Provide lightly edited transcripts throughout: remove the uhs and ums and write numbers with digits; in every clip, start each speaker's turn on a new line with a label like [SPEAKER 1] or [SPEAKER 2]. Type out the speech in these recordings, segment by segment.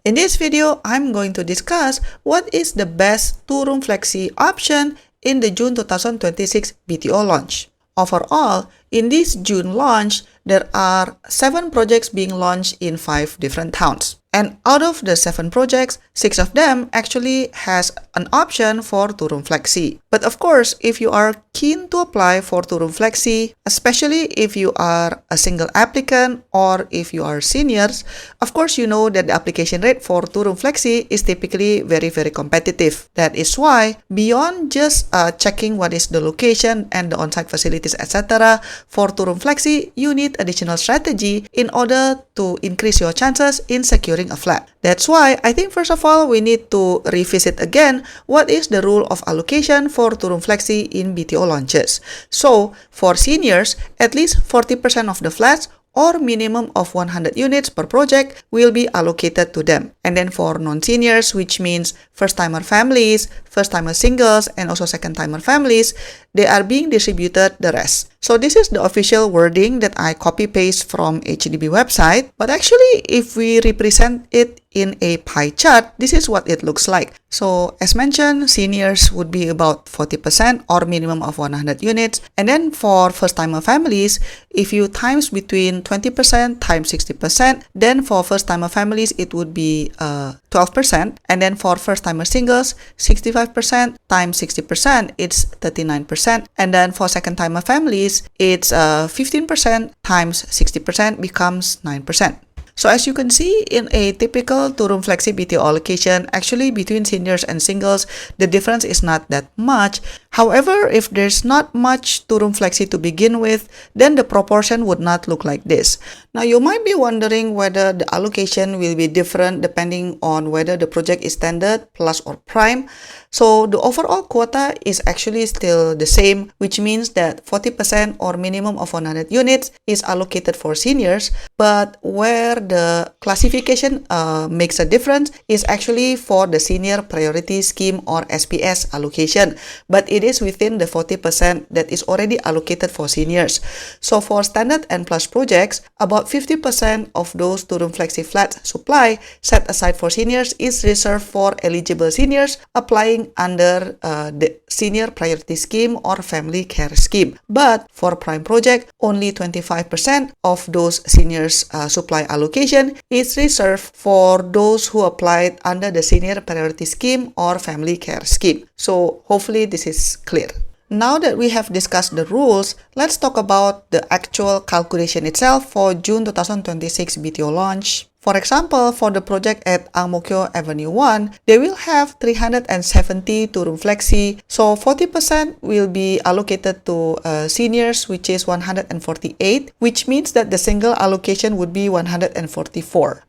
[SPEAKER 1] In this video, I'm going to discuss what is the best 2-room flexi option in the June 2026 BTO launch. Overall, in this June launch, there are 7 projects being launched in 5 different towns. And out of the 7 projects, 6 of them actually has an option for 2-room flexi. But of course, if you are keen to apply for 2-room flexi, especially if you are a single applicant or if you are seniors, of course you know that the application rate for 2-room flexi is typically very competitive. That is why, beyond just checking what is the location and the on-site facilities, etc., for 2-room flexi, you need additional strategy in order to increase your chances in securing a flat. That's why I think first of all, we need to revisit again what is the rule of allocation for 2-room flexi in BTO launches. So, for seniors, at least 40% of the flats or minimum of 100 units per project will be allocated to them. And then for non-seniors, which means first-timer families, first-timer singles, and also second-timer families, they are being distributed the rest. So this is the official wording that I copy-paste from HDB website. But actually, if we represent it in a pie chart, this is what it looks like. So as mentioned, seniors would be about 40% or minimum of 100 units. And then for first-timer families, if you times between 20% times 60%, then for first-timer families, it would be 12%. And then for first-timer singles, 65% times 60%, it's 39%. And then for second-timer families, it's 15% times 60% becomes 9%. So as you can see, in a typical 2-room flexi BTO allocation, actually between seniors and singles, the difference is not that much. However, if there's not much 2-room flexi to begin with, then the proportion would not look like this. Now, you might be wondering whether the allocation will be different depending on whether the project is standard, plus, or prime. So the overall quota is actually still the same, which means that 40% or minimum of 100 units is allocated for seniors, but where the classification makes a difference is actually for the Senior Priority Scheme or SPS allocation, but it is within the 40% that is already allocated for seniors. So for standard and plus projects, about 50% of those 2-room flexi flats supply set aside for seniors is reserved for eligible seniors applying under the Senior Priority Scheme or Family Care Scheme. But for prime project, only 25% of those seniors supply allocation is reserved for those who applied under the Senior Priority Scheme or Family Care Scheme. So hopefully this is clear. Now that we have discussed the rules, let's talk about the actual calculation itself for June 2026 BTO launch. For example, for the project at Ang Mo Kio Avenue 1, they will have 370 2-room flexi. So 40% will be allocated to seniors, which is 148, which means that the single allocation would be 144.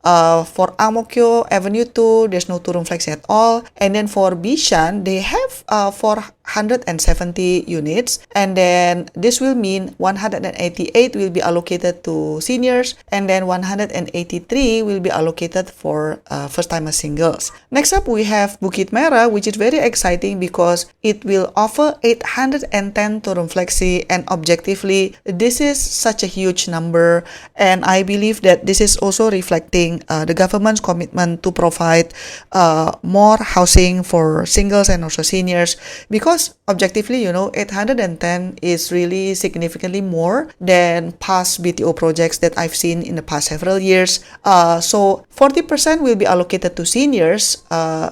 [SPEAKER 1] For Ang Mo Kio Avenue 2, there's no 2-room flexi at all. And then for Bishan, they have 470 units. And then this will mean 188 will be allocated to seniors, and then 183 will be allocated for first-timer singles. Next up, we have Bukit Merah, which is very exciting because it will offer 810 2-room flexi, and objectively, this is such a huge number, and I believe that this is also reflecting the government's commitment to provide more housing for singles and also seniors, because objectively, 810 is really significantly more than past BTO projects that I've seen in the past several years. So 40% will be allocated to seniors,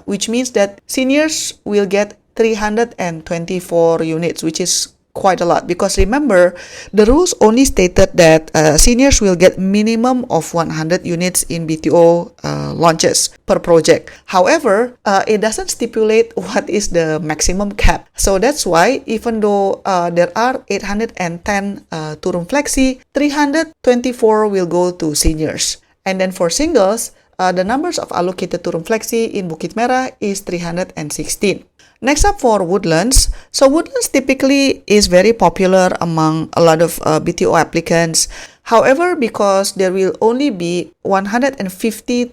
[SPEAKER 1] which means that seniors will get 324 units, which is quite a lot, because remember, the rules only stated that seniors will get minimum of 100 units in BTO launches per project. However, it doesn't stipulate what is the maximum cap. So that's why even though there are 810 2-room flexi, 324 will go to seniors. And then for singles, the numbers of allocated 2-room flexi in Bukit Merah is 316. Next up for Woodlands. So Woodlands typically is very popular among a lot of BTO applicants. However, because there will only be 150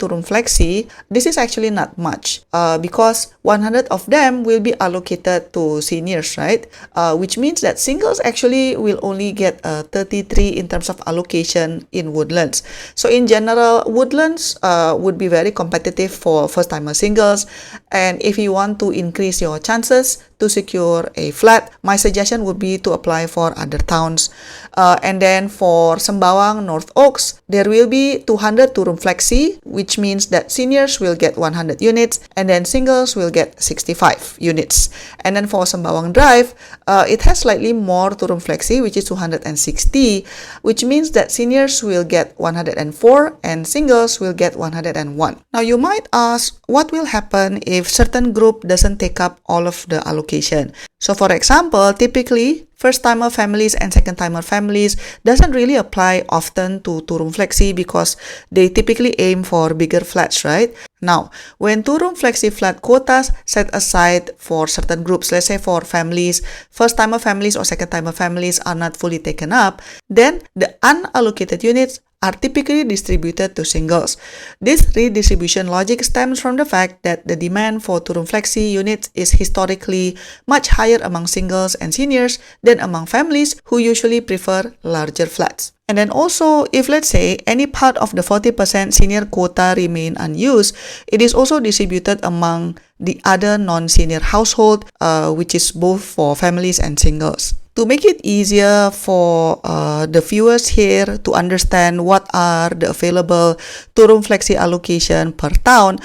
[SPEAKER 1] turun flexi, this is actually not much because 100 of them will be allocated to seniors, right? Which means that singles actually will only get 33 in terms of allocation in Woodlands. So in general, Woodlands would be very competitive for first-timer singles, and if you want to increase your chances to secure a flat, my suggestion would be to apply for other towns. And then for Sembawang, North Oaks, there will be 200 turun flexi, which means that seniors will get 100 units and then singles will get 65 units. And then for Sembawang Drive, it has slightly more turun flexi, which is 260, which means that seniors will get 104 and singles will get 101. Now you might ask, what will happen if certain group doesn't take up all of the allocation? So for example, typically first-timer families and second-timer families doesn't really apply often to turun flexi because they typically aim for bigger flats, right? Now, when turun flexi flat quotas set aside for certain groups, let's say for families, first-timer families or second-timer families are not fully taken up, then the unallocated units are typically distributed to singles. This redistribution logic stems from the fact that the demand for turun flexi units is historically much higher among singles and seniors than among families who usually prefer larger flats. And then also, if let's say any part of the 40% senior quota remain unused, it is also distributed among the other non-senior household, which is both for families and singles. To make it easier for the viewers here to understand what are the available turun flexi allocation per town,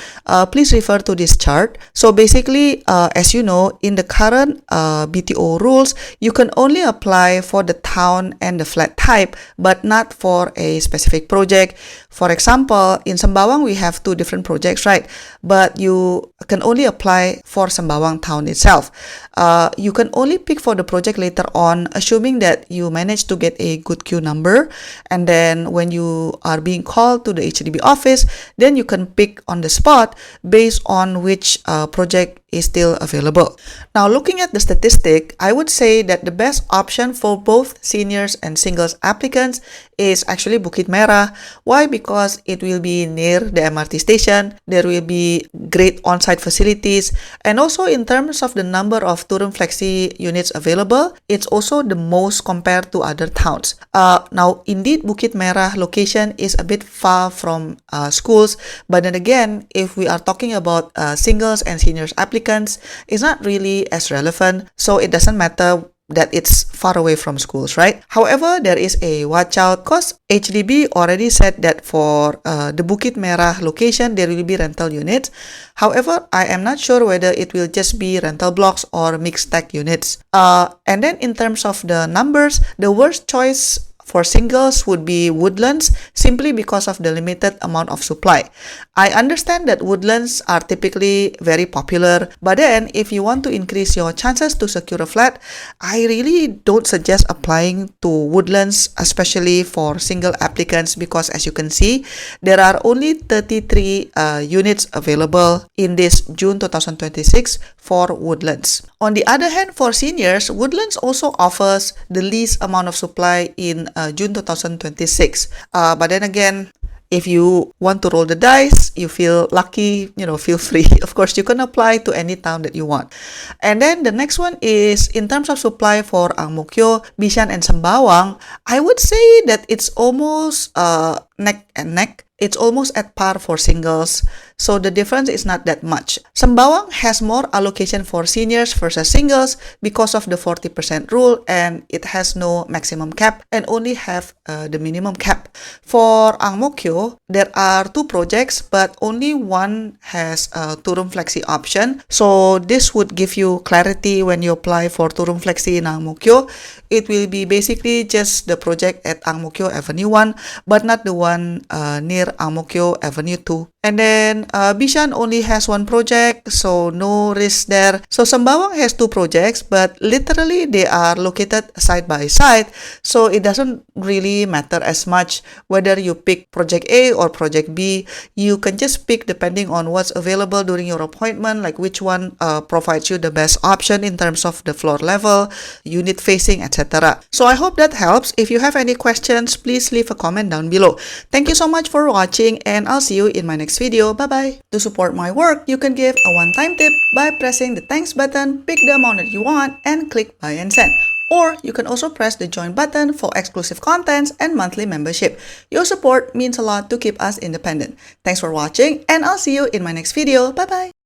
[SPEAKER 1] please refer to this chart. So basically, as you know, in the current BTO rules, you can only apply for the town and the flat type, but not for a specific project. For example, in Sembawang, we have two different projects, right? But you can only apply for Sembawang town itself. You can only pick for the project later on, assuming that you manage to get a good queue number. And then when you are being called to the HDB office, then you can pick on the spot based on which project is still available. Now, looking at the statistic, I would say that the best option for both seniors and singles applicants is actually Bukit Merah. Why? Because it will be near the MRT station, there will be great on-site facilities, and also in terms of the number of turun flexi units available, it's also the most compared to other towns. Now, indeed, Bukit Merah location is a bit far from schools, but then again, if we are talking about singles and seniors applicants, it's not really as relevant, so it doesn't matter that it's far away from schools, right? However, there is a watch out because HDB already said that for the Bukit Merah location, there will be rental units. However, I am not sure whether it will just be rental blocks or mixed stack units. And then in terms of the numbers, the worst choice for singles would be Woodlands, simply because of the limited amount of supply. I understand that Woodlands are typically very popular, but then if you want to increase your chances to secure a flat, I really don't suggest applying to Woodlands, especially for single applicants, because as you can see, there are only 33 units available in this June 2026 for Woodlands. On the other hand, for seniors, Woodlands also offers the least amount of supply in June 2026. But then again, if you want to roll the dice, you feel lucky, feel free. Of course, you can apply to any town that you want. And then the next one is, in terms of supply for Ang Mo Kio, Bishan, and Sembawang, I would say that it's almost neck and neck. It's almost at par for singles, so the difference is not that much. Sembawang has more allocation for seniors versus singles because of the 40% rule, and it has no maximum cap and only have the minimum cap. For Ang Mo Kio, there are two projects, but only one has a turun flexi option. So this would give you clarity when you apply for turun flexi in Ang Mo Kio. It will be basically just the project at Ang Mo Kio Avenue 1, but not the one near Ang Mo Kio Avenue 2. And then Bishan only has one project, so no risk there. So Sembawang has two projects, but literally they are located side by side, so it doesn't really matter as much whether you pick project A or project B. You can just pick depending on what's available during your appointment, like which one provides you the best option in terms of the floor level, unit facing, etc. So I hope that helps. If you have any questions, please leave a comment down below. Thank you so much for watching, and I'll see you in my next video. Bye bye. To support my work, you can give a one-time tip by pressing the thanks button, pick the amount that you want, and click buy and send. Or you can also press the join button for exclusive contents and monthly membership. Your support means a lot to keep us independent. Thanks for watching, and I'll see you in my next video. Bye bye.